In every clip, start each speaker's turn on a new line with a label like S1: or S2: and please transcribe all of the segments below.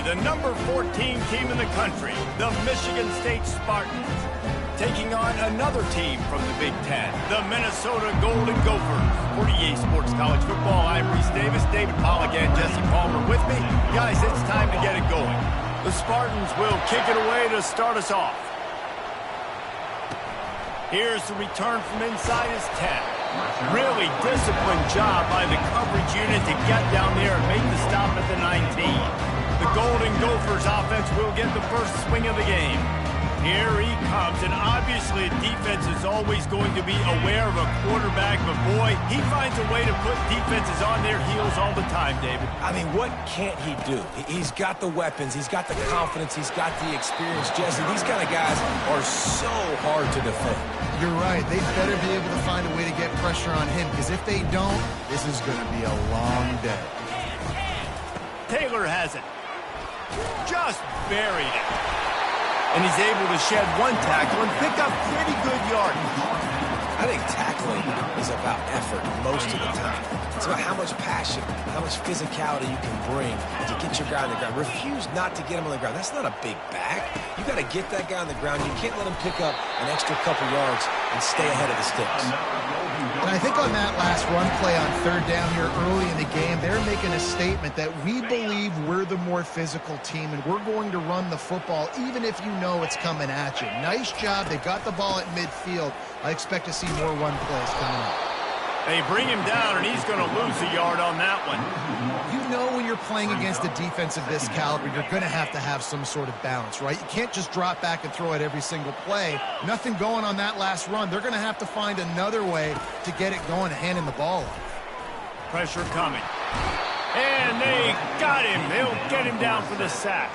S1: the number 14 team in the country, the Michigan State Spartans, taking on another team from the Big Ten, the Minnesota Golden Gophers. For EA Sports College Football, I'm Reese Davis, David Pollack, and Jesse Palmer with me. Guys, it's time to get it going. The Spartans will kick it away to start us off. Here's the return from inside his 10. Really disciplined job by the coverage unit to get down there and make the stop at the 19. The Golden Gophers offense will get the first swing of the game. Here he comes, and obviously defense is always going to be aware of a quarterback, but boy, he finds a way to put defenses on their heels all the time, David.
S2: I mean, what can't he do? He's got the weapons, he's got the confidence, he's got the experience. Jesse, these kind of guys are so hard to defend.
S3: You're right. They better be able to find a way to get pressure on him, because if they don't, this is going to be a long day.
S1: Taylor has it. Just buried it. And he's able to shed one tackle and pick up pretty good yardage.
S2: I think tackling is about effort most of the time. It's about how much passion, how much physicality you can bring to get your guy on the ground. Refuse not to get him on the ground. That's not a big back. You got to get that guy on the ground. You can't let him pick up an extra couple yards and stay ahead of the sticks.
S3: And I think on that last run play on third down here early in the game, they're making a statement that we believe we're the more physical team and we're going to run the football even if you know it's coming at you. Nice job. They got the ball at midfield. I expect to see more run plays coming up.
S1: They bring him down, and he's going to lose a yard on that one.
S3: You know when you're playing against a defense of this caliber, you're going to have some sort of balance, right? You can't just drop back and throw it every single play. Nothing going on that last run. They're going to have to find another way to get it going and handing the ball off.
S1: Pressure coming. And they got him. They'll get him down for the sack.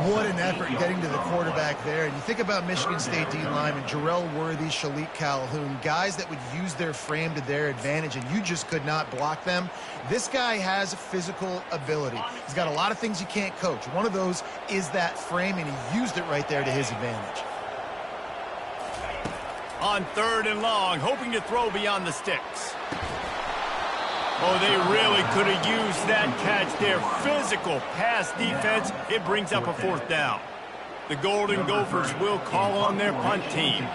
S3: What an effort getting to the quarterback there. And you think about Michigan State D linemen, Jarrell Worthy, Shalik Calhoun, guys that would use their frame to their advantage, and you just could not block them. This guy has physical ability. He's got a lot of things you can't coach. One of those is that frame, and he used it right there to his advantage.
S1: On third and long, hoping to throw beyond the sticks. Oh, they really could have used that catch there. Physical pass defense. It brings up a fourth down. The Golden Gophers will call on their punt team.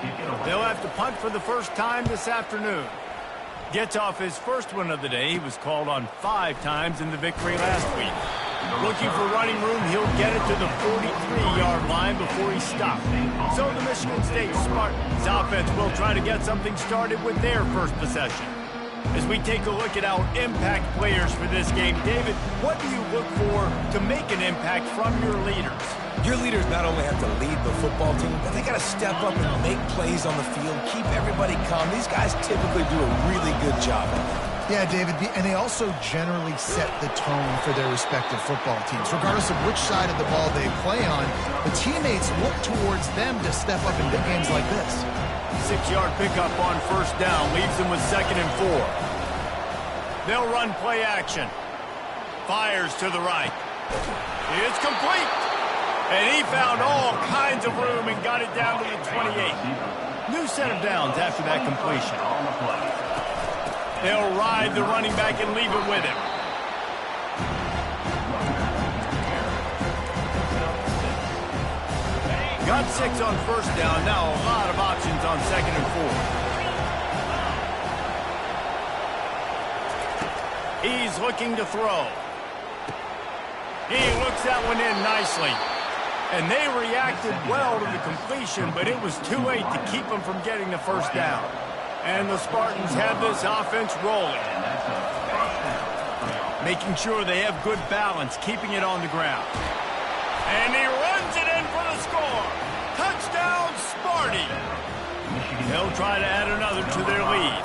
S1: They'll have to punt for the first time this afternoon. Gets off his first one of the day. He was called on 5 times in the victory last week. Looking for running room, he'll get it to the 43-yard line before he stopped. So the Michigan State Spartans offense will try to get something started with their first possession. As we take a look at our impact players for this game, David, what do you look for to make an impact from your leaders?
S2: Your leaders not only have to lead the football team, but they got to step up and make plays on the field, keep everybody calm. These guys typically do a really good job of it.
S3: Yeah, David, and they also generally set the tone for their respective football teams. Regardless of which side of the ball they play on, the teammates look towards them to step up in big games like this.
S1: 6-yard pickup on first down leaves them with 2nd and 4. They'll run play action. Fires to the right. It's complete. And he found all kinds of room and got it down to the 28. New set of downs after that completion. They'll ride the running back and leave it with him. Got 6 on first down. Now a lot of options on 2nd and 4. He's looking to throw. He looks that one in nicely. And they reacted well to the completion, but it was too late to keep them from getting the first down. And the Spartans have this offense rolling. Making sure they have good balance, keeping it on the ground. And he runs it in for the score. Touchdown, Sparty. They'll try to add another to their lead.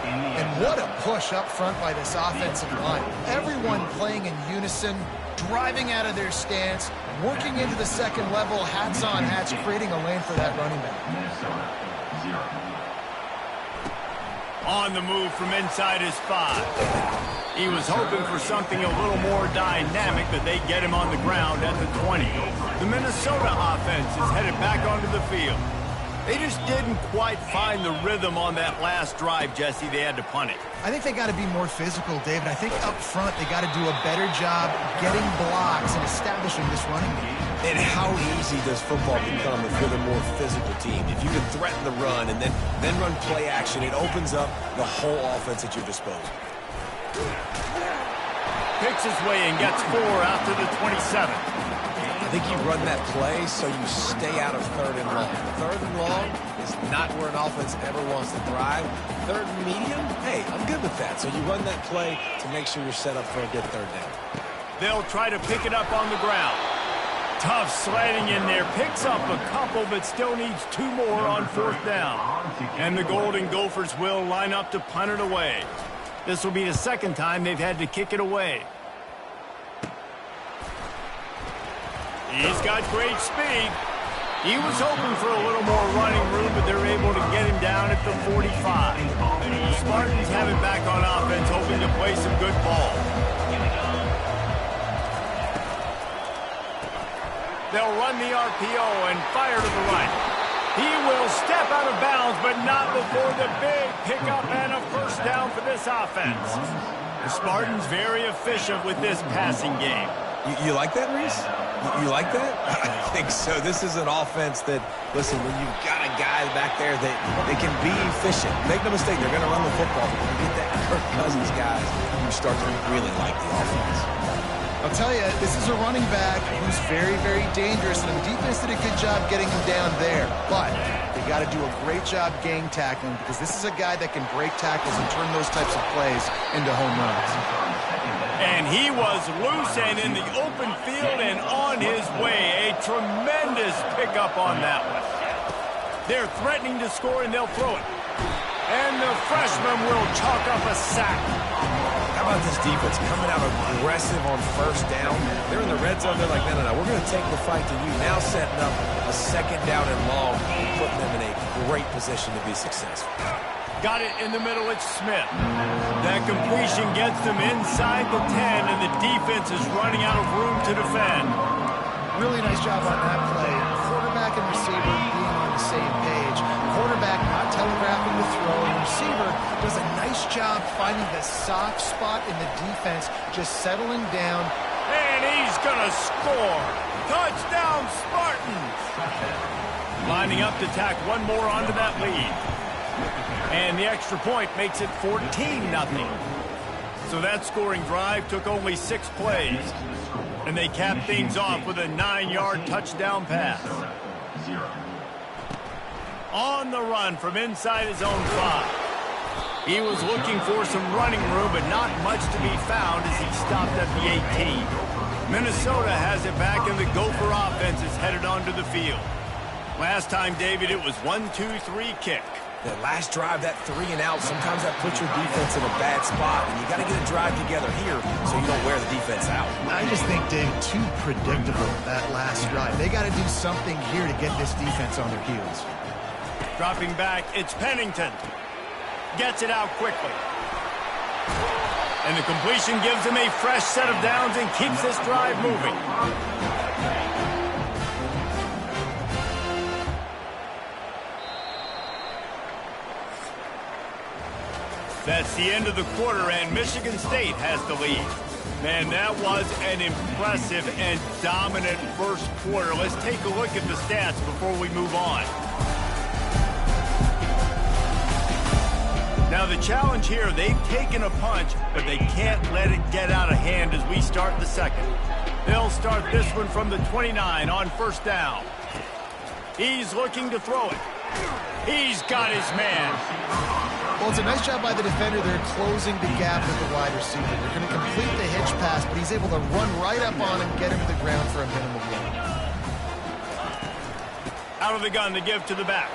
S3: And what a push up front by this offensive line. Everyone playing in unison, driving out of their stance, working into the second level, hats on hats, creating a lane for that running back.
S1: On the move from inside his 5. He was hoping for something a little more dynamic, but they get him on the ground at the 20. The Minnesota offense is headed back onto the field. They just didn't quite find the rhythm on that last drive, Jesse. They had to punt it.
S3: I think they got to be more physical, David. I think up front they got to do a better job getting blocks and establishing this running game.
S2: And how easy does football become if you're the more physical team? If you can threaten the run and then run play action, it opens up the whole offense at your disposal.
S1: Picks his way and gets 4 out to the 27.
S2: I think you run that play so you stay out of 3rd and long. 3rd and long is not where an offense ever wants to thrive. 3rd and medium, hey, I'm good with that. So you run that play to make sure you're set up for a good 3rd down.
S1: They'll try to pick it up on the ground. Tough sliding in there. Picks up a couple, but still needs 2 more on 4th down. And the Golden Gophers will line up to punt it away. This will be the 2nd time they've had to kick it away. He's got great speed. He was hoping for a little more running room, but they're able to get him down at the 45. The Spartans have it back on offense, hoping to play some good ball. They'll run the RPO and fire to the right. He will step out of bounds, but not before the big pickup and a 1st down for this offense. The Spartans very efficient with this passing game.
S2: You like that, Reese? You like that? I think so. This is an offense that, listen, when you've got a guy back there that they can be efficient. Make no mistake, they're going to run the football. But when you get that Kirk Cousins guys, you start to really like the offense.
S3: I'll tell you, this is a running back who's very, very dangerous, and the defense did a good job getting him down there. But they got to do a great job gang tackling because this is a guy that can break tackles and turn those types of plays into home runs.
S1: And he was loose and in the open field and on his way. A tremendous pickup on that one. They're threatening to score, and they'll throw it. And the freshman will chalk up a sack.
S2: How about this defense coming out aggressive on 1st down? They're in the red zone. They're like, no, we're going to take the fight to you. Now setting up a 2nd down and long, putting them in a great position to be successful.
S1: Got it in the middle. It's Smith. That completion gets them inside the 10, and the defense is running out of room to defend.
S3: Really nice job on that play. Quarterback and receiver being on the same page. Quarterback not telegraphing the throw, and the receiver does a nice job finding the soft spot in the defense, just settling down.
S1: And he's going to score. Touchdown, Spartans. Lining up to tack one more onto that lead. And the extra point makes it 14-0. So that scoring drive took only 6 plays. And they capped things off with a 9-yard touchdown pass. On the run from inside his own 5. He was looking for some running room, but not much to be found as he stopped at the 18. Minnesota has it back, and the Gopher offense is headed onto the field. Last time, David, it was 1-2-3 kick.
S2: That last drive, that 3 and out, sometimes that puts your defense in a bad spot, and you got to get a drive together here so you don't wear the defense out.
S3: I just think, Dave, too predictable, that last drive. They got to do something here to get this defense on their heels.
S1: Dropping back, it's Pennington. Gets it out quickly. And the completion gives him a fresh set of downs and keeps this drive moving. That's the end of the quarter, and Michigan State has the lead. Man, that was an impressive and dominant first quarter. Let's take a look at the stats before we move on. Now, the challenge here, they've taken a punch, but they can't let it get out of hand as we start the 2nd. They'll start this one from the 29 on 1st down. He's looking to throw it. He's got his man.
S3: Well, it's a nice job by the defender. They're closing the gap with the wide receiver. They're going to complete the hitch pass, but he's able to run right up on him, get him to the ground for a minimal gain.
S1: Out of the gun to give to the back.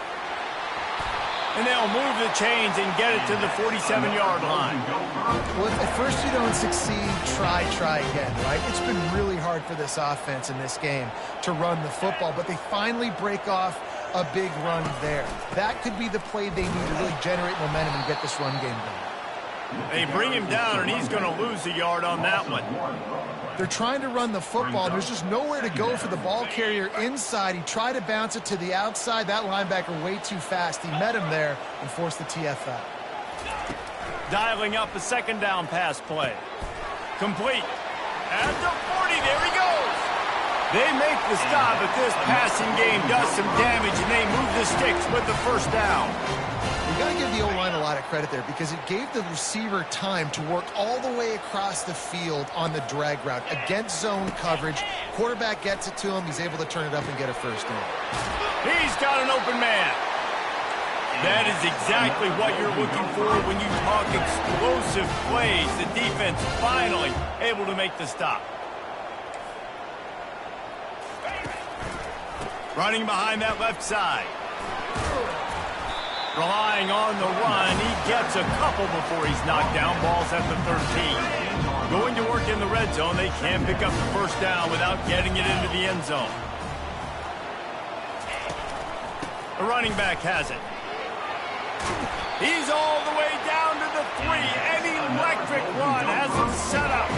S1: And they'll move the chains and get it to the 47-yard line.
S3: Well, if at first you don't succeed, try again, right? It's been really hard for this offense in this game to run the football, but they finally break off a big run there. That could be the play they need to really generate momentum and get this run game going.
S1: They bring him down, and he's going to lose a yard on that one.
S3: They're trying to run the football, and there's just nowhere to go for the ball carrier inside. He tried to bounce it to the outside. That linebacker way too fast. He met him there and forced the TFL.
S1: Dialing up a second down pass play. Complete. At the 40, there he goes. They make the stop, but this passing game does some damage, and they move the sticks with the first down.
S3: You got to give the O-line a lot of credit there because it gave the receiver time to work all the way across the field on the drag route. Against zone coverage, quarterback gets it to him. He's able to turn it up and get a first down.
S1: He's got an open man. That is exactly what you're looking for when you talk explosive plays. The defense finally able to make the stop. Running behind that left side. Relying on the run. He gets a couple before he's knocked down. Ball's at the 13. Going to work in the red zone. They can't pick up the first down without getting it into the end zone. The running back has it. He's all the way down to the 3. An electric run has him set up.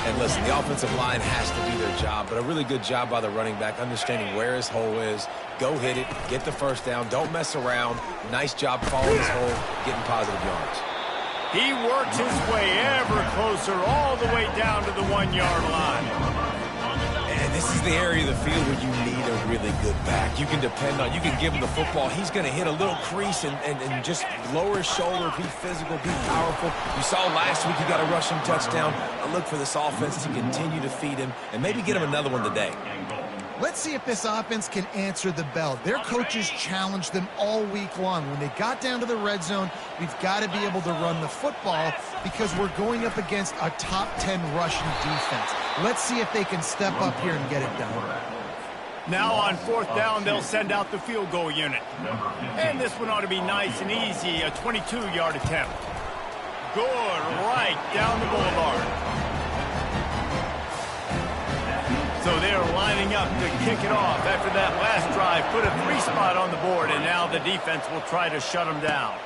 S2: And listen, the offensive line has to do their job, but a really good job by the running back understanding where his hole is. Go hit it, get the first down, don't mess around. Nice job following his hole, getting positive yards.
S1: He works his way ever closer all the way down to the 1-yard line.
S2: And this is the area of the field where you need a really good back. You can depend on, you can give him the football. He's going to hit a little crease and just lower his shoulder, be physical, be powerful. You saw last week he got a rushing touchdown. I look for this offense to continue to feed him and maybe get him another one today.
S3: Let's see if this offense can answer the bell. Their coaches challenged them all week long. When they got down to the red zone, we've got to be able to run the football because we're going up against a top 10 rushing defense. Let's see if they can step up here and get it done.
S1: Now on fourth down, they'll send out the field goal unit. And this one ought to be nice and easy, a 22-yard attempt. Good, right down the boulevard. So they're lining up to kick it off after that last drive. Put a 3 spot on the board, and now the defense will try to shut them down.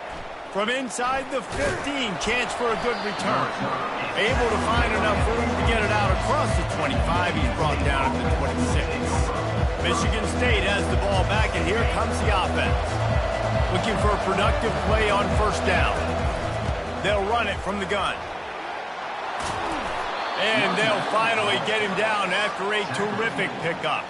S1: From inside the 15, chance for a good return. Able to find enough room to get it out across the 25. He's brought down at the 26. Michigan State has the ball back, and here comes the offense. Looking for a productive play on first down. They'll run it from the gun. And they'll finally get him down after a terrific pickup.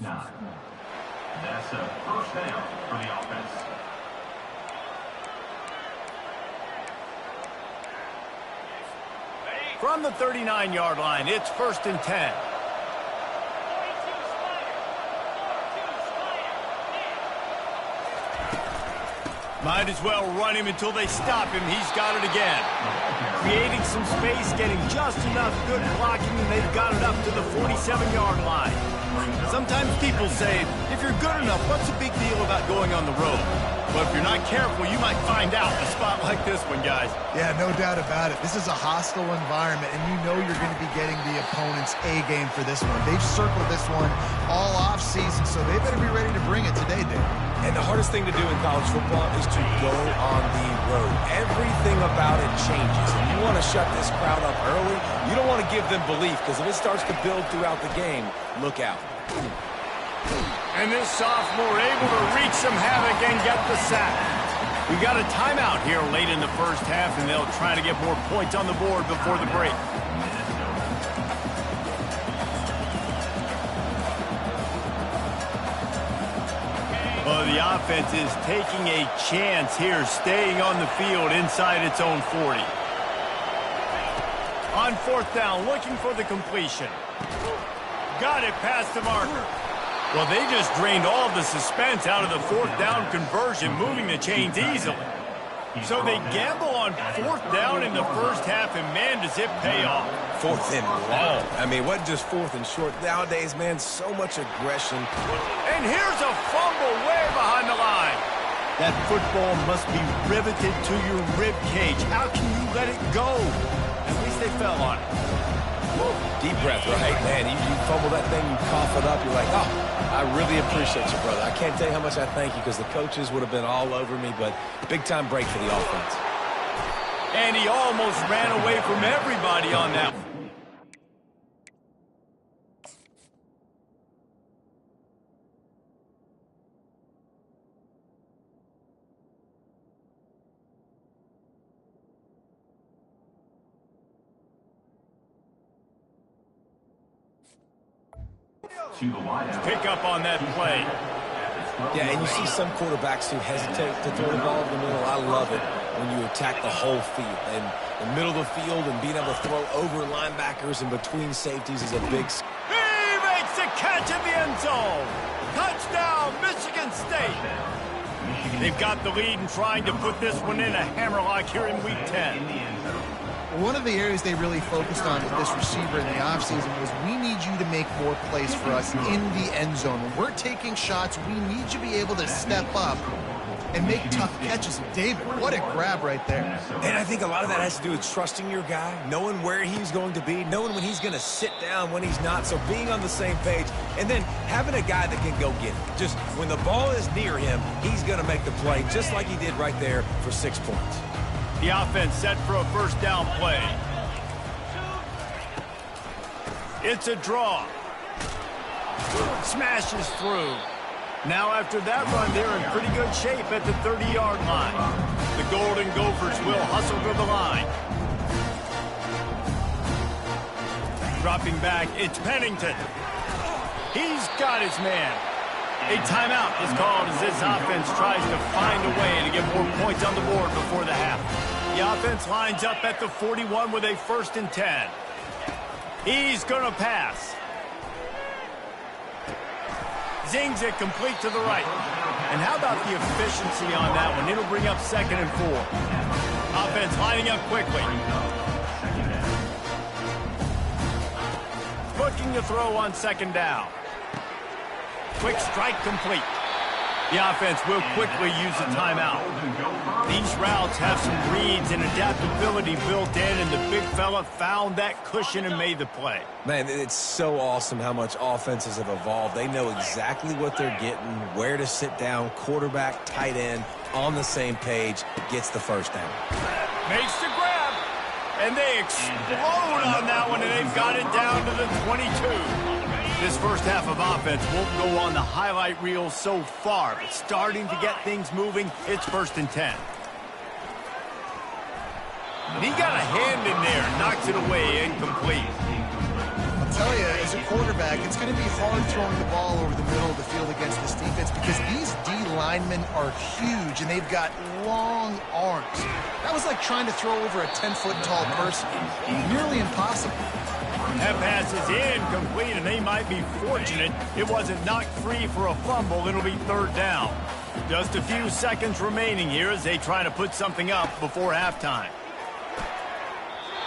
S4: That's a first down for the offense.
S1: From the 39-yard line, it's 1st and 10. Might as well run him until they stop him. He's got it again. Creating some space, getting just enough good blocking, and they've got it up to the 47-yard line. Sometimes people say, if you're good enough, what's the big deal about going on the road? But if you're not careful, you might find out in a spot like this one, guys.
S3: Yeah, no doubt about it. This is a hostile environment, and you know you're going to be getting the opponent's A game for this one. They've circled this one all off season, so they better be ready to bring it today, Dave.
S2: And the hardest thing to do in college football is to go on the road. Everything about it changes. And you want to shut this crowd up early. You don't want to give them belief, because if it starts to build throughout the game, look out.
S1: And this sophomore able to wreak some havoc and get the sack. We got a timeout here late in the first half, and they'll try to get more points on the board before the break. Well, the offense is taking a chance here, staying on the field inside its own 40. On fourth down, looking for the completion. Got it past the marker. Well, they just drained all the suspense out of the fourth down conversion, moving the chains easily. So they gamble on fourth down in the first half, and man, does it pay off.
S2: 4th and long. I mean, it wasn't just 4th and short. Nowadays, man, so much aggression.
S1: And here's a fumble way behind the line. That football must be riveted to your rib cage. How can you let it go? At least they fell on it.
S2: Woo. Deep breath, right? Man, you fumble that thing, you cough it up, you're like, oh, I really appreciate you, brother. I can't tell you how much I thank you because the coaches would have been all over me, but big-time break for the offense.
S1: And he almost ran away from everybody on that one.
S4: To the wideout.
S1: Pick up on that play.
S2: Yeah, and you see some quarterbacks who hesitate to throw the ball in the middle. I love it when you attack the whole field. And the middle of the field and being able to throw over linebackers and between safeties is a big...
S1: He makes a catch in the end zone. Touchdown, Michigan State. They've got the lead and trying to put this one in a hammerlock here in Week 10.
S3: One of the areas they really focused on with this receiver in the offseason was we need you to make more plays for us in the end zone. When we're taking shots, we need you to be able to step up and make tough catches. David, what a grab right there.
S2: And I think a lot of that has to do with trusting your guy, knowing where he's going to be, knowing when he's going to sit down, when he's not. So being on the same page, and then having a guy that can go get it. Just when the ball is near him, he's going to make the play, just like he did right there for 6 points.
S1: The offense set for a first down play. It's a draw. Smashes through. Now after that run, they're in pretty good shape at the 30-yard line. The Golden Gophers will hustle to the line. Dropping back, it's Pennington. He's got his man. A timeout is called as this offense tries to find a way to get more points on the board before the half. The offense lines up at the 41 with a 1st and 10. He's going to pass. Zings it complete to the right. And how about the efficiency on that one? It'll bring up 2nd and 4. Offense lining up quickly. Looking to throw on 2nd down. Quick strike complete. The offense will quickly use a timeout. These routes have some reads and adaptability built in, and the big fella found that cushion and made the play.
S2: Man, it's so awesome how much offenses have evolved. They know exactly what they're getting, where to sit down, quarterback, tight end, on the same page, gets the first down.
S1: Makes the grab, and they explode on that one, and they've got it down to the 22. This first half of offense won't go on the highlight reel so far. It's starting to get things moving. It's 1st and 10. And he got a hand in there, knocks it away, incomplete.
S3: I'll tell you, as a quarterback, it's going to be hard throwing the ball over the middle of the field against this defense because these D linemen are huge and they've got long arms. That was like trying to throw over a 10-foot tall person. Nearly impossible.
S1: That pass is incomplete, and they might be fortunate it wasn't knocked free for a fumble. It'll be 3rd down. Just a few seconds remaining here as they try to put something up before halftime.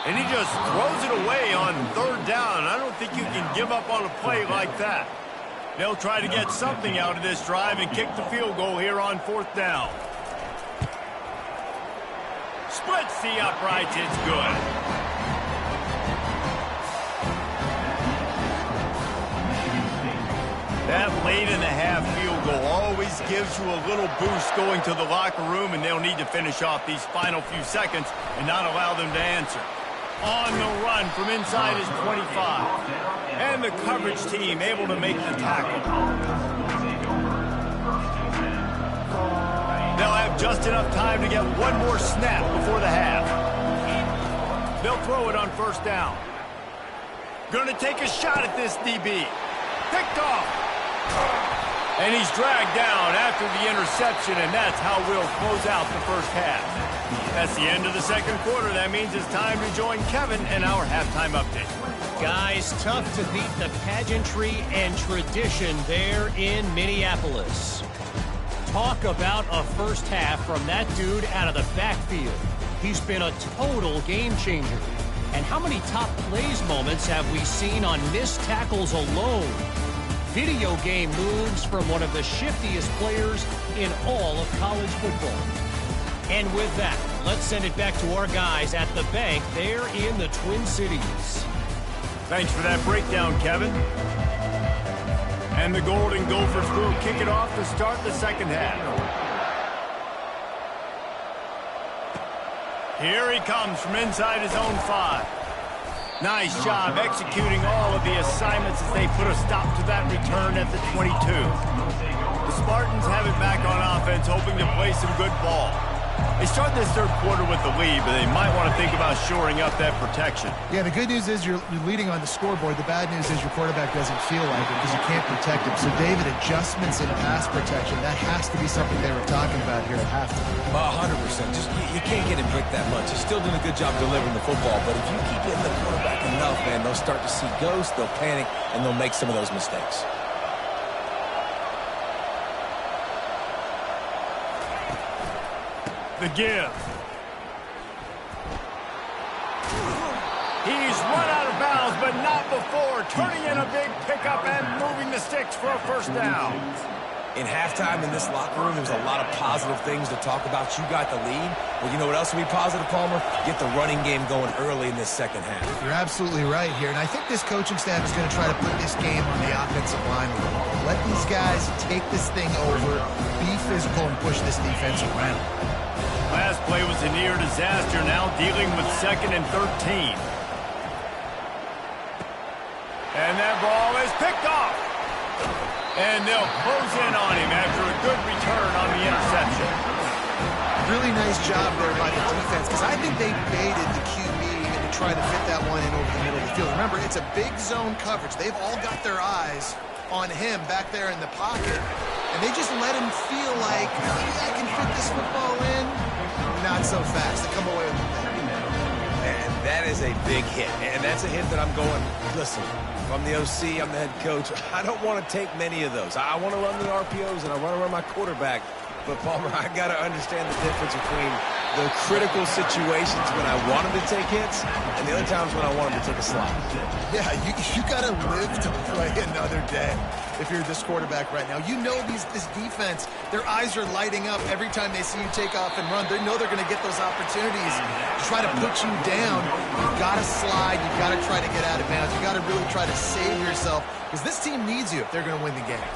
S1: And he just throws it away on 3rd down. I don't think you can give up on a play like that. They'll try to get something out of this drive and kick the field goal here on 4th down. Splits the uprights. It's good. That late-in-the-half field goal always gives you a little boost going to the locker room, and they'll need to finish off these final few seconds and not allow them to answer. On the run from inside his 25. And the coverage team able to make the tackle. They'll have just enough time to get one more snap before the half. They'll throw it on 1st down. Going to take a shot at this DB. Picked off. And he's dragged down after the interception, and that's how we'll close out the first half. That's the end of the 2nd quarter. That means it's time to join Kevin in our halftime update.
S5: Guys, tough to beat the pageantry and tradition there in Minneapolis. Talk about a first half from that dude out of the backfield. He's been a total game changer. And how many top plays moments have we seen on missed tackles alone? Video game moves from one of the shiftiest players in all of college football. And with that, let's send it back to our guys at the bank there in the Twin Cities.
S1: Thanks for that breakdown, Kevin. And the Golden Gophers will kick it off to start the second half. Here he comes from inside his own 5. Nice job executing all of the assignments as they put a stop to that return at the 22. The Spartans have it back on offense, hoping to play some good ball. They start this third quarter with the lead, but they might want to think about shoring up that protection.
S3: Yeah, the good news is you're leading on the scoreboard. The bad news is your quarterback doesn't feel like it because you can't protect him. So, David, adjustments in pass protection, that has to be something they were talking about here at halftime.
S2: 100%. Just you can't get him bricked that much. He's still doing a good job delivering the football, but if you keep hitting the quarterback enough, man, they'll start to see ghosts, they'll panic, and they'll make some of those mistakes.
S1: The give. He's run out of bounds, but not before. Turning in a big pickup and moving the sticks for a first down.
S2: In halftime in this locker room, there was a lot of positive things to talk about. You got the lead. Well, you know what else will be positive, Palmer? Get the running game going early in this second half.
S3: You're absolutely right here. And I think this coaching staff is going to try to put this game on the offensive line a little bit. Let these guys take this thing over, be physical, and push this defense around.
S1: Last play was a near disaster, now dealing with 2nd and 13. And that ball is picked off. And they'll close in on him after a good return on the interception.
S3: Really nice job there by the defense because I think they baited the QB into trying to fit that one in over the middle of the field. Remember, it's a big zone coverage. They've all got their eyes on him back there in the pocket. And they just let him feel like, maybe I can fit this football in. Not so fast. They come away with the thing.
S2: And that is a big hit. And that's a hit that I'm going, listen, if I'm the OC, I'm the head coach, I don't want to take many of those. I want to run the RPOs and I want to run my quarterback. But, Palmer, I got to understand the difference between the critical situations when I want him to take hits and the other times when I want him to take a slide.
S3: Yeah, you got to live to play another day if you're this quarterback right now. You know this defense, their eyes are lighting up every time they see you take off and run. They know they're going to get those opportunities to try to put you down. You've got to slide. You've got to try to get out of bounds. You've got to really try to save yourself because this team needs you if they're going to win the game.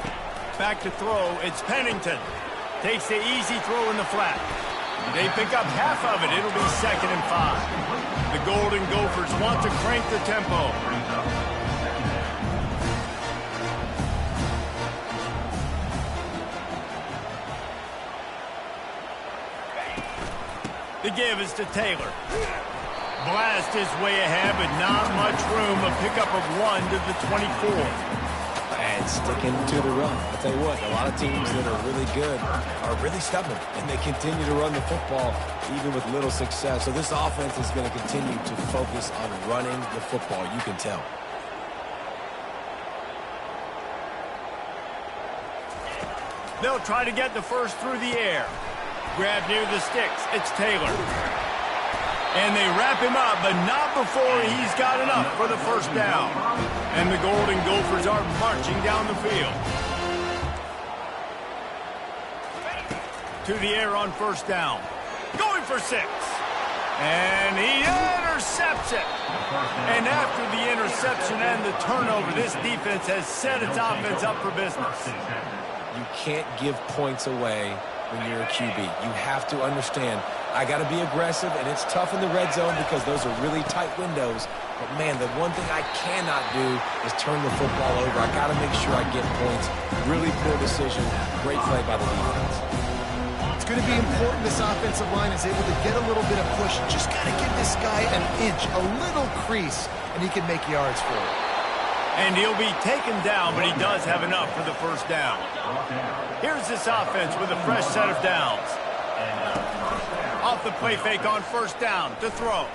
S1: Back to throw, it's Pennington. Takes the easy throw in the flat. They pick up half of it. It'll be 2nd and 5. The Golden Gophers want to crank the tempo. The give is to Taylor. Blast his way ahead, but not much room. A pickup of 1 to the 24.
S2: And sticking to the run. I'll tell you what, a lot of teams that are really good are really stubborn, and they continue to run the football even with little success. So this offense is going to continue to focus on running the football. You can tell.
S1: They'll try to get the first through the air. Grab near the sticks. It's Taylor. And they wrap him up, but not before he's got enough for the first down. And the Golden Gophers are marching down the field. To the air on first down. Going for 6. And he intercepts it. And after the interception and the turnover, this defense has set its offense up for business.
S2: You can't give points away when you're a QB. You have to understand, I got to be aggressive, and it's tough in the red zone because those are really tight windows. But, man, the one thing I cannot do is turn the football over. I got to make sure I get points. Really poor decision. Great play by the defense.
S3: It's going to be important this offensive line is able to get a little bit of push. Just got to give this guy an inch, a little crease, and he can make yards for it.
S1: And he'll be taken down, but he does have enough for the first down. Here's this offense with a fresh set of downs. Off the play fake on first down to throw.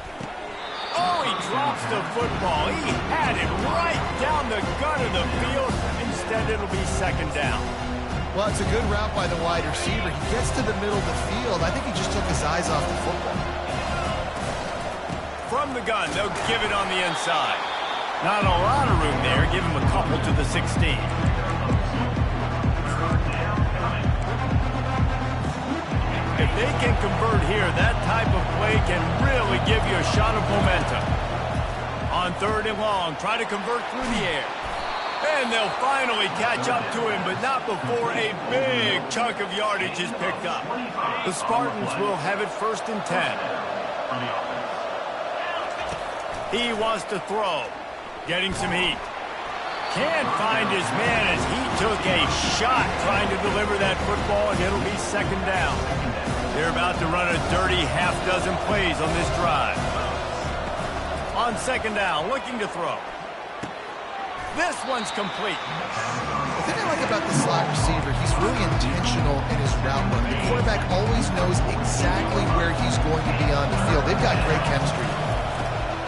S1: Oh, he drops the football. He had it right down the gut of the field. Instead, it'll be 2nd down.
S3: Well, it's a good route by the wide receiver. He gets to the middle of the field. I think he just took his eyes off the football.
S1: from the gun. They'll give it on the inside. Not a lot of room there. Give him a couple to the 16. If they can convert here, that type of play can really give you a shot of momentum. On 3rd and long, try to convert through the air. And they'll finally catch up to him, but not before a big chunk of yardage is picked up. The Spartans will have it 1st and 10. He wants to throw. Getting some heat. Can't find his man as he took a shot trying to deliver that football, and it'll be 2nd down. They're about to run a dirty half-dozen plays on this drive. On 2nd down, looking to throw. This one's complete.
S3: The thing I like about the slot receiver, he's really intentional in his route run. The quarterback always knows exactly where he's going to be on the field. They've got great chemistry.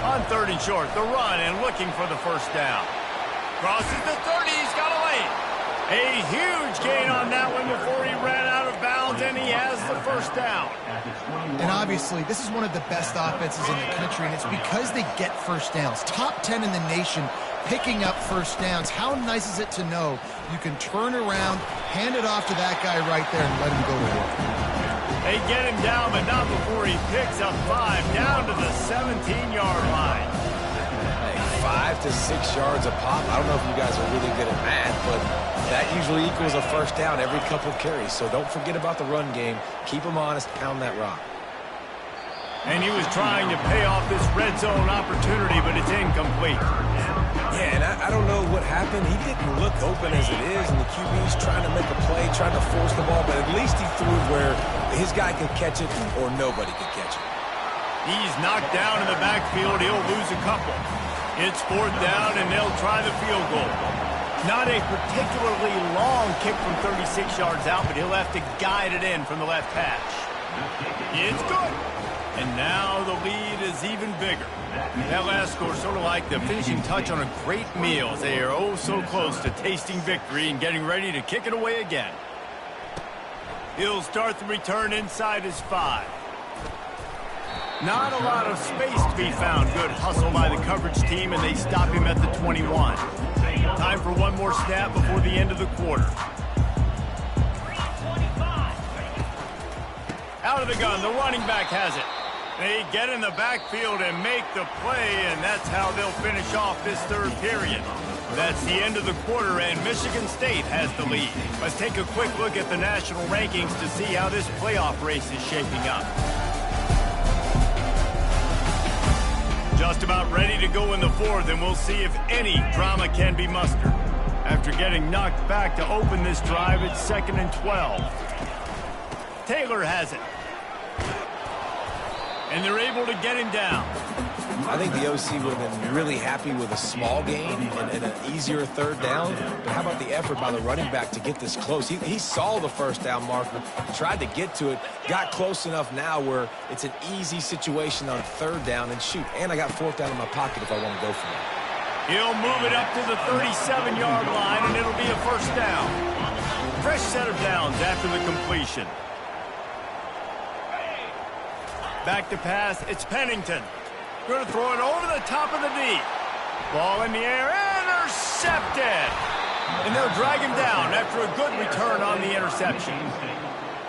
S1: On 3rd and short, the run and looking for the 1st down. Crosses the 30, he's got a lane. A huge gain on that one before he ran out of bounds, and he has the 1st down.
S3: And obviously, this is one of the best offenses in the country, and it's because they get 1st downs. Top 10 in the nation picking up 1st downs. How nice is it to know you can turn around, hand it off to that guy right there, and let him go to work.
S1: They get him down, but not before he picks up 5 down to the 17-yard line.
S2: 5 to 6 yards a pop. I don't know if you guys are really good at math, but that usually equals a 1st down every couple carries. So don't forget about the run game. Keep them honest. Pound that rock.
S1: And he was trying to pay off this red zone opportunity, but it's incomplete.
S2: Yeah, and I don't know what happened. He didn't look open as it is, and the QB's trying to make a play, trying to force the ball, but at least he threw it where his guy could catch it or nobody could catch it.
S1: He's knocked down in the backfield. He'll lose a couple. It's 4th down, and they'll try the field goal. Not a particularly long kick from 36 yards out, but he'll have to guide it in from the left hash. It's good. And now the lead is even bigger. That last score sort of like the finishing touch on a great meal. They are oh so close to tasting victory and getting ready to kick it away again. He'll start the return inside his 5. Not a lot of space to be found. Good hustle by the coverage team, and they stop him at the 21. Time for one more snap before the end of the quarter. Out of the gun, the running back has it. They get in the backfield and make the play, and that's how they'll finish off this 3rd period. That's the end of the quarter, and Michigan State has the lead. Let's take a quick look at the national rankings to see how this playoff race is shaping up. Just about ready to go in the 4th, and we'll see if any drama can be mustered. After getting knocked back to open this drive, it's 2nd and 12. Taylor has it. And they're able to get him down.
S2: I think the OC would have been really happy with a small gain and an easier 3rd down. But how about the effort by the running back to get this close? He saw the 1st down marker, tried to get to it, got close enough now where it's an easy situation on 3rd down. And shoot, and I got 4th down in my pocket if I want to go for it.
S1: He'll move it up to the 37-yard line, and it'll be a 1st down. Fresh set of downs after the completion. Back to pass, it's Pennington. Going to throw it over the top of the D. Ball in the air, intercepted. And they'll drag him down after a good return on the interception.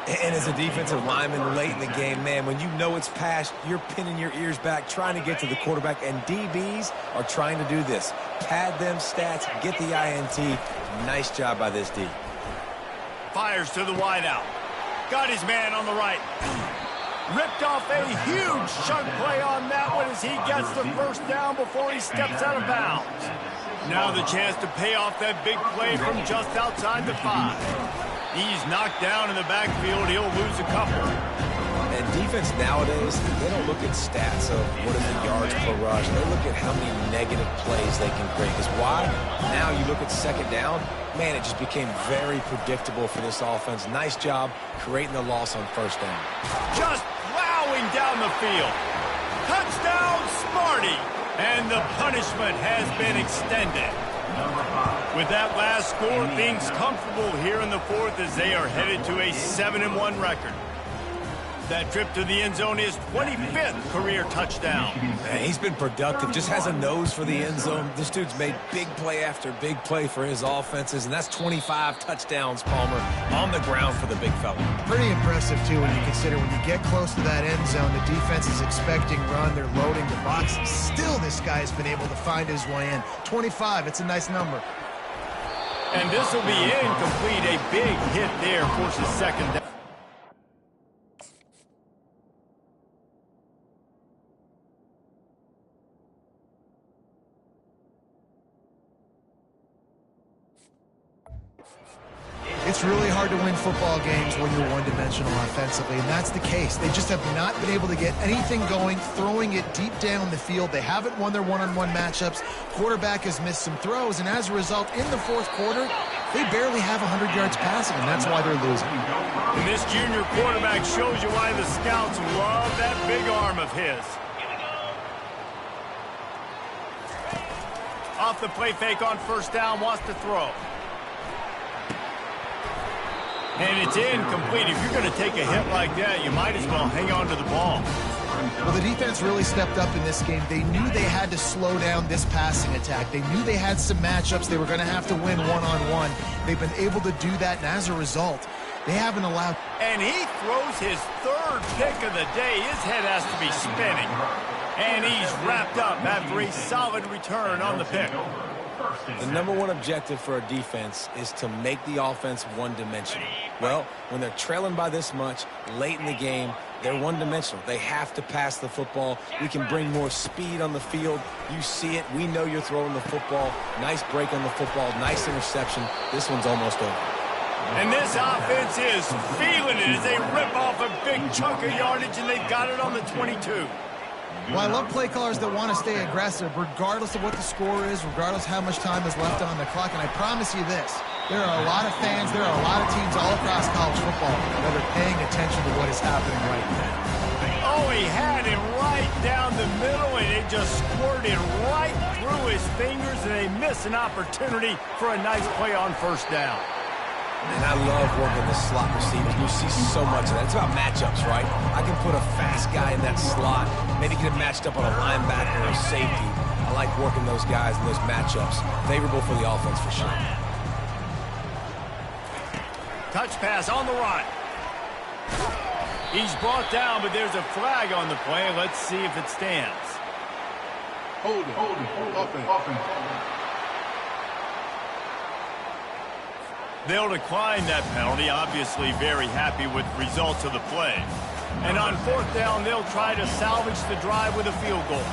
S2: And as a defensive lineman late in the game, man, when you know it's passed, you're pinning your ears back, trying to get to the quarterback, and DBs are trying to do this. Pad them stats, get the INT. Nice job by this D.
S1: Fires to the wideout. Got his man on the right. Ripped off a huge chunk play on that one as he gets the 1st down before he steps out of bounds. Now the chance to pay off that big play from just outside the 5. He's knocked down in the backfield. He'll lose a couple.
S2: And defense nowadays, they don't look at stats of what are the yards per rush. They look at how many negative plays they can create. Because why? Now you look at 2nd down, man, it just became very predictable for this offense. Nice job creating the loss on 1st down.
S1: Just plowing down the field. Touchdown, Smarty. And the punishment has been extended. With that last score, things comfortable here in the 4th as they are headed to a 7-1 record. That trip to the end zone is 25th career touchdown.
S2: Man, he's been productive, just has a nose for the end zone. This dude's made big play after big play for his offenses, and that's 25 touchdowns, Palmer, on the ground for the big fella.
S3: Pretty impressive, too, when you consider when you get close to that end zone, the defense is expecting run, they're loading the box. Still, this guy's been able to find his way in. 25, it's a nice number.
S1: And this will be incomplete. A big hit there forces second down.
S3: It's really hard to win football games when you're one-dimensional offensively, and that's the case. They just have not been able to get anything going, throwing it deep down the field. They haven't won their one-on-one matchups. Quarterback has missed some throws, and as a result, in the fourth quarter, they barely have 100 yards passing, and that's why they're losing.
S1: And this junior quarterback shows you why the scouts love that big arm of his. Off the play fake on first down, wants to throw. And it's incomplete. If you're going to take a hit like that, you might as well hang on to the ball.
S3: Well, the defense really stepped up in this game. They knew they had to slow down this passing attack. They knew they had some matchups they were going to have to win one-on-one. They've been able to do that, and as a result, they haven't allowed...
S1: And he throws his third pick of the day. His head has to be spinning. And he's wrapped up after a solid return on the pick.
S2: The number one objective for a defense is to make the offense one-dimensional. Well, when they're trailing by this much late in the game, they're one-dimensional. They have to pass the football. We can bring more speed on the field. You see it. We know you're throwing the football. Nice break on the football. Nice interception. This one's almost over.
S1: And this offense is feeling it as they rip off a big chunk of yardage, and they've got it on the 22.
S3: Well, I love play callers that want to stay aggressive, regardless of what the score is, regardless how much time is left on the clock. And I promise you this, there are a lot of fans, there are a lot of teams all across college football that are paying attention to what is happening right now.
S1: Oh, he had it right down the middle, and it just squirted right through his fingers, and they miss an opportunity for a nice play on first down.
S2: And I love working the slot receivers. You see so much of that. It's about matchups, right? I can put a fast guy in that slot, maybe get him matched up on a linebacker or a safety. I like working those guys in those matchups. Favorable for the offense for sure.
S1: Touch pass on the run. He's brought down, but there's a flag on the play. Let's see if it stands.
S4: Hold it. Offense.
S1: They'll decline that penalty, obviously very happy with the results of the play. And on fourth down, they'll try to salvage the drive with a field goal.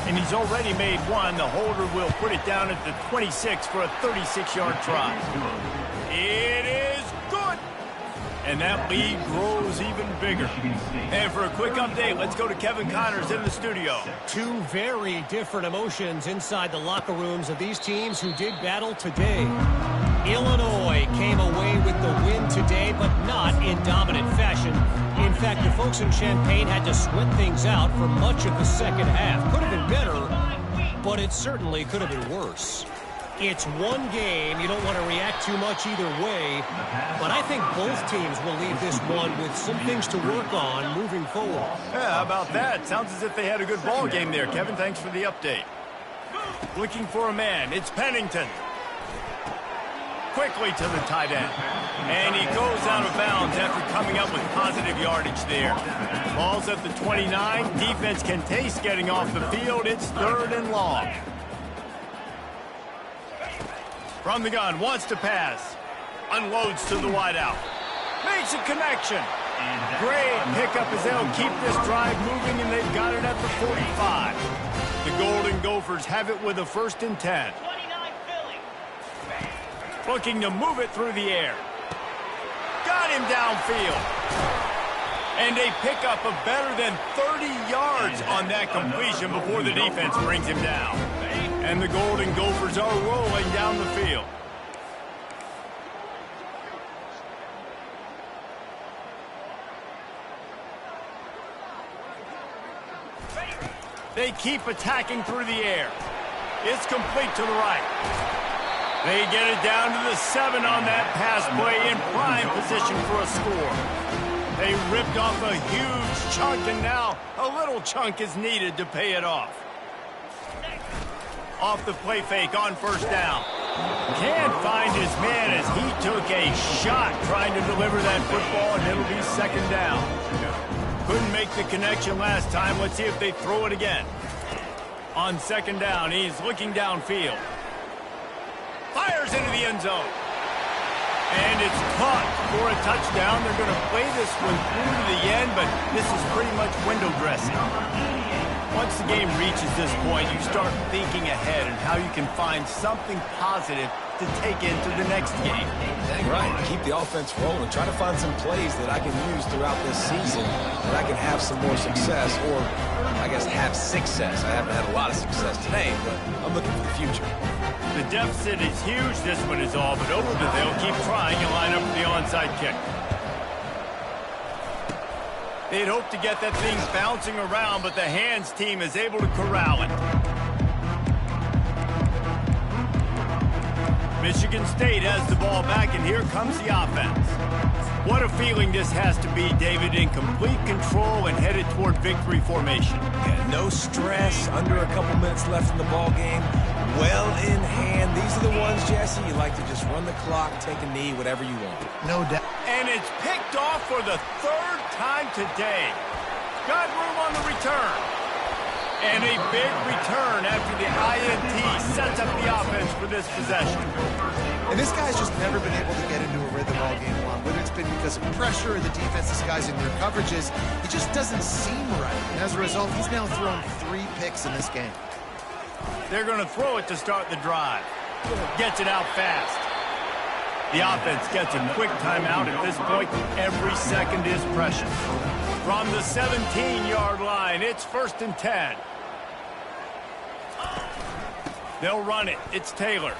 S1: And he's already made one. The holder will put it down at the 26 for a 36-yard try. It is good. And that lead grows even bigger. And for a quick update, let's go to Kevin Connors in the studio.
S5: Two very different emotions inside the locker rooms of these teams who did battle today. Illinois came away with the win today, but not in dominant fashion. In fact, the folks in Champaign had to sweat things out for much of the second half. Could have been better, but it certainly could have been worse. It's one game. You don't want to react too much either way, but I think both teams will leave this one with some things to work on moving forward.
S1: Yeah, how about that? Sounds as if they had a good ball game there, Kevin. Thanks for the update. Looking for a man. It's Pennington. Quickly to the tight end. And he goes out of bounds after coming up with positive yardage there. Ball's at the 29. Defense can taste getting off the field. It's 3rd and long. From the gun, wants to pass. Unloads to the wideout. Makes a connection. Great pickup as they'll keep this drive moving, and they've got it at the 45. The Golden Gophers have it with a 1st and 10. Looking to move it through the air. Got him downfield. And they pick up a better than 30 yards on that completion before the defense brings him down. And the Golden Gophers are rolling down the field. They keep attacking through the air. It's complete to the right. They get it down to the 7 on that pass play, in prime position for a score. They ripped off a huge chunk, and now a little chunk is needed to pay it off. Off the play fake on first down. Can't find his man as he took a shot trying to deliver that football, and it'll be second down. Couldn't make the connection last time. Let's see if they throw it again. On second down, he's looking downfield. Fires into the end zone. And it's caught for a touchdown. They're going to play this one through to the end, but this is pretty much window dressing. Once the game reaches this point, you start thinking ahead and how you can find something positive to take into the next game.
S2: Dang right. Keep the offense rolling. Try to find some plays that I can use throughout this season that I can have some more success, or I guess have success. I haven't had a lot of success today, but I'm looking for the future.
S1: The deficit is huge. This one is all but over, but they'll keep trying and line up for the onside kick. They'd hope to get that thing bouncing around, but the hands team is able to corral it. Michigan State has the ball back, and here comes the offense. What a feeling this has to be, David, in complete control and headed toward victory formation.
S2: Yeah, no stress, under a couple minutes left in the ball game, well in hand. These are the ones, Jesse, you like to just run the clock, take a knee, whatever you want.
S3: No doubt.
S1: And it's picked off for the third time today. Got room on the return. And a big return after the INT sets up the offense for this possession.
S3: And this guy's just never been able to get into a rhythm all game long. Whether it's been because of pressure or the defense disguising their coverages, it just doesn't seem right. And as a result, he's now thrown 3 picks in this game.
S1: They're going to throw it to start the drive. Gets it out fast. The offense gets a quick timeout. At this point, every second is precious. From the 17-yard line, it's 1st and 10. They'll run it. It's Taylor.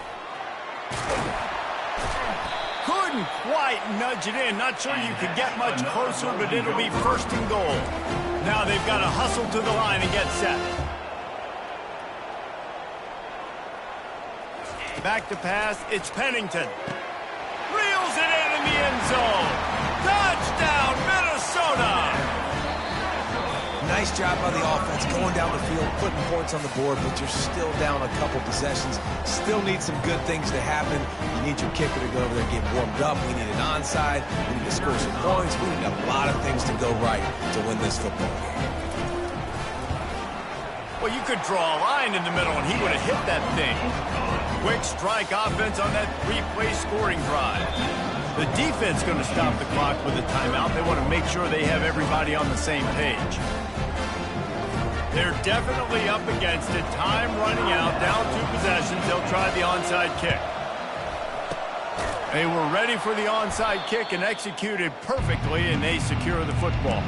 S1: Couldn't quite nudge it in. Not sure you could get much closer, but it'll be 1st and goal. Now they've got to hustle to the line and get set. Back to pass. It's Pennington. Reels it in the end zone. Touchdown, Minnesota!
S2: Nice job by the offense, going down the field, putting points on the board, but you're still down a couple possessions. Still need some good things to happen. You need your kicker to go over there and get warmed up. We need an onside. We need to score some points. We need a lot of things to go right to win this football game.
S1: Well, you could draw a line in the middle, and he would have hit that thing. Quick strike offense on that 3-play scoring drive. The defense going to stop the clock with a timeout. They want to make sure they have everybody on the same page. They're definitely up against it. Time running out. Down 2 possessions. They'll try the onside kick. They were ready for the onside kick and executed perfectly, and they secure the football.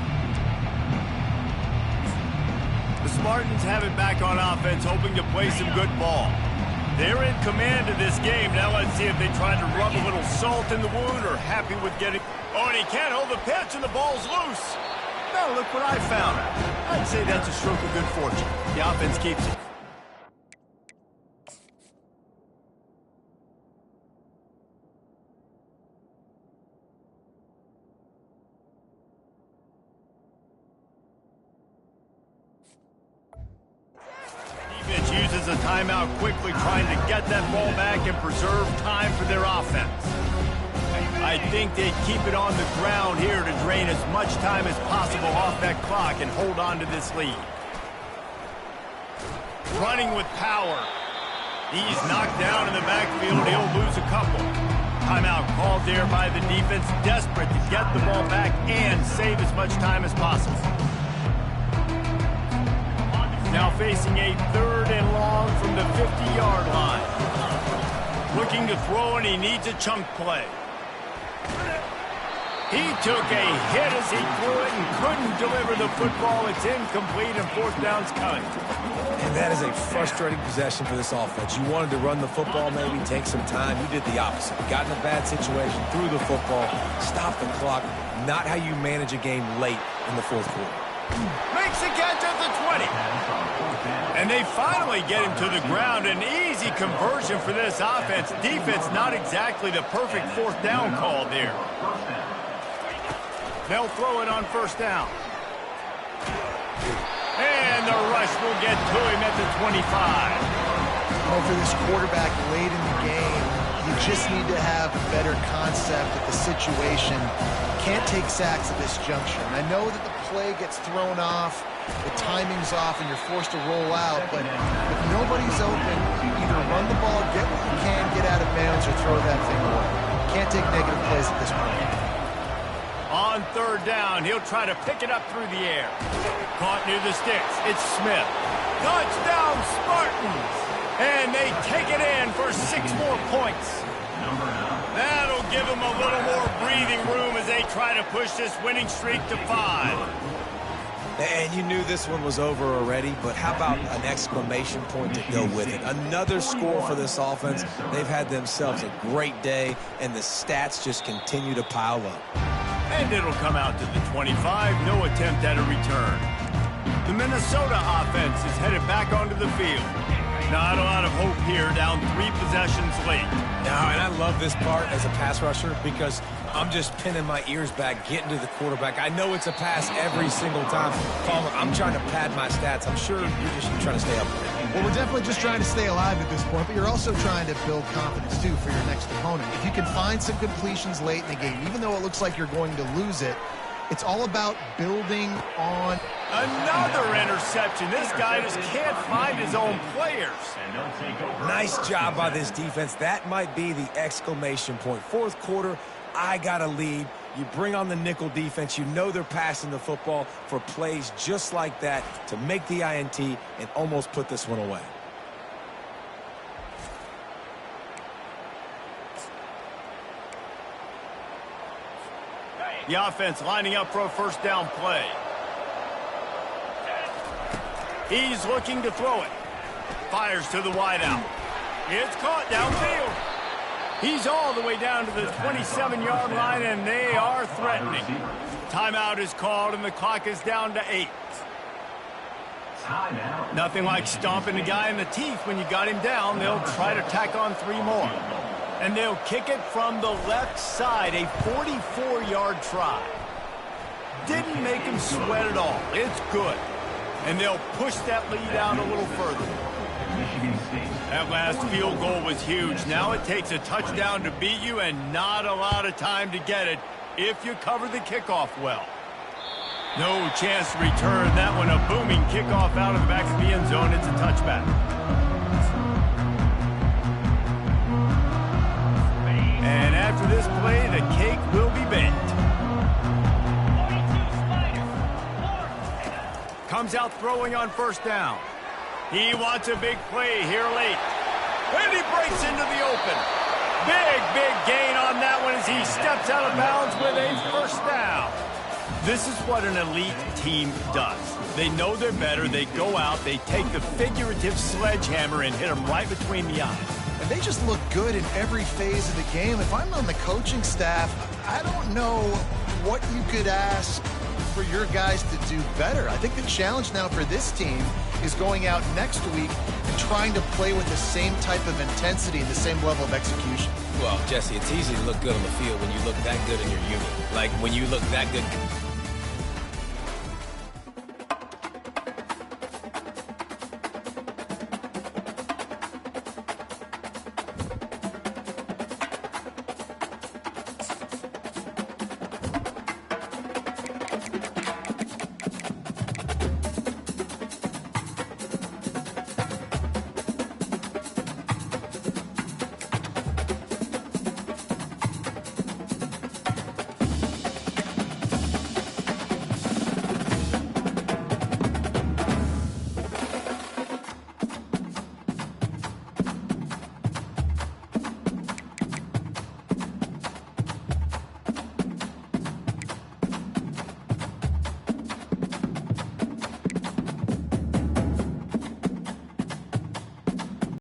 S1: The Spartans have it back on offense, hoping to play some good ball. They're in command of this game. Now let's see if they try to rub a little salt in the wound or happy with getting... Oh, and he can't hold the pitch, and the ball's loose. Now look what I found. I'd say that's a stroke of good fortune. The offense keeps it. Defense uses a timeout quickly, trying to get that ball back and preserve time for their offense. I think they'd keep it on the ground here to drain as much time as possible off that clock and hold on to this lead. Running with power. He's knocked down in the backfield. He'll lose a couple. Timeout called there by the defense, desperate to get the ball back and save as much time as possible. Now facing a 3rd and long from the 50-yard line. Looking to throw, and he needs a chunk play. He took a hit as he threw it and couldn't deliver the football. It's incomplete, and 4th down's coming.
S2: And that is a frustrating possession for this offense. You wanted to run the football, maybe take some time. You did the opposite. You got in a bad situation, threw the football, stopped the clock. Not how you manage a game late in the 4th quarter.
S1: Makes the catch at the 20. And they finally get him to the ground. An easy conversion for this offense. Defense not exactly the perfect 4th down call there. They'll throw it on first down. And the rush will get to him at the 25.
S3: Well, for this quarterback late in the game, you just need to have a better concept of the situation. Can't take sacks at this juncture. And I know that the play gets thrown off, the timing's off, and you're forced to roll out. But if nobody's open, either run the ball, get what you can, get out of bounds, or throw that thing away. Can't take negative plays at this point.
S1: On third down, he'll try to pick it up through the air. Caught near the sticks. It's Smith. Touchdown, Spartans! And they take it in for 6 more points. That'll give them a little more breathing room as they try to push this winning streak to 5.
S2: And you knew this one was over already, but how about an exclamation point to go with it? Another score for this offense. They've had themselves a great day, and the stats just continue to pile up.
S1: And it'll come out to the 25. No attempt at a return. The Minnesota offense is headed back onto the field. Not a lot of hope here, down 3 possessions late.
S2: No, and I love this part as a pass rusher because I'm just pinning my ears back, getting to the quarterback. I know it's a pass every single time. Palmer, I'm trying to pad my stats. I'm sure you're just trying to stay up there.
S3: Well, we're definitely just trying to stay alive at this point, but you're also trying to build confidence, too, for your next opponent. If you can find some completions late in the game, even though it looks like you're going to lose it, it's all about building on.
S1: Another interception. This guy just can't find his own players.
S2: Nice job by this defense. That might be the exclamation point. Fourth quarter, I got a lead. You bring on the nickel defense. You know they're passing the football for plays just like that to make the INT and almost put this one away.
S1: The offense lining up for a first down play. He's looking to throw it. Fires to the wideout. It's caught downfield. He's all the way down to the 27-yard line, and they are threatening. Timeout is called, and the clock is down to 8. Nothing like stomping a guy in the teeth when you got him down. They'll try to tack on 3 more. And they'll kick it from the left side, a 44-yard try. Didn't make him sweat at all. It's good. And they'll push that lead out a little further. That last field goal was huge. Now it takes a touchdown to beat you and not a lot of time to get it if you cover the kickoff well. No chance to return that one. A booming kickoff out of the back of the end zone. It's a touchback. And after this play, the cake will be baked. Comes out throwing on first down. He wants a big play here late. And he breaks into the open. Big gain on that one as he steps out of bounds with a first down. This is what an elite team does. They know they're better. They go out. They take the figurative sledgehammer and hit them right between the eyes.
S3: And they just look good in every phase of the game. If I'm on the coaching staff, I don't know what you could ask for your guys to do better. I think the challenge now for this team is going out next week and trying to play with the same type of intensity and the same level of execution.
S2: Well, Jesse, it's easy to look good on the field when you look that good in your unit. Like when you look that good